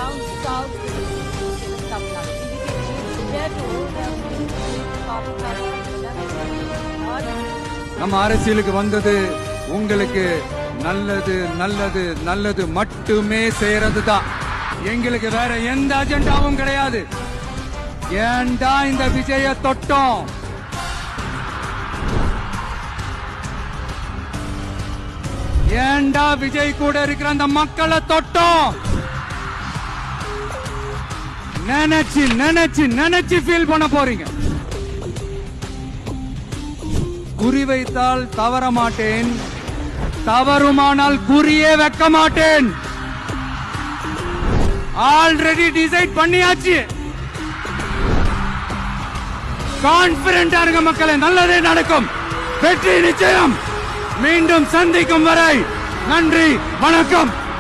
down south in Tamil Nadu. Compared to நம்ம அரசியலுக்கு வந்தது உங்களுக்கு நல்லது நல்லது நல்லது மட்டுமே செய்யறது தான். எங்களுக்கு வேற எந்த அஜெண்டாவும் கிடையாது. ஏன்டா இந்த விஜய தொட்டோம்? ஏன்டா விஜய் கூட இருக்கிற அந்த மக்களை தொட்டோம்? நினைச்சு நினைச்சு நினைச்சு ஃபீல் பண்ண போறீங்க. குறி வைத்தால் தவற மாட்டேன், தவறுமானால் குறியே வைக்க மாட்டேன். ஆல்ரெடி டிசைட் பண்ணியாச்சு. கான்பிடென்டா இருங்க மக்களே, நல்லதே நடக்கும், வெற்றி நிச்சயம். மீண்டும் சந்திக்கும் வரை நன்றி, வணக்கம்.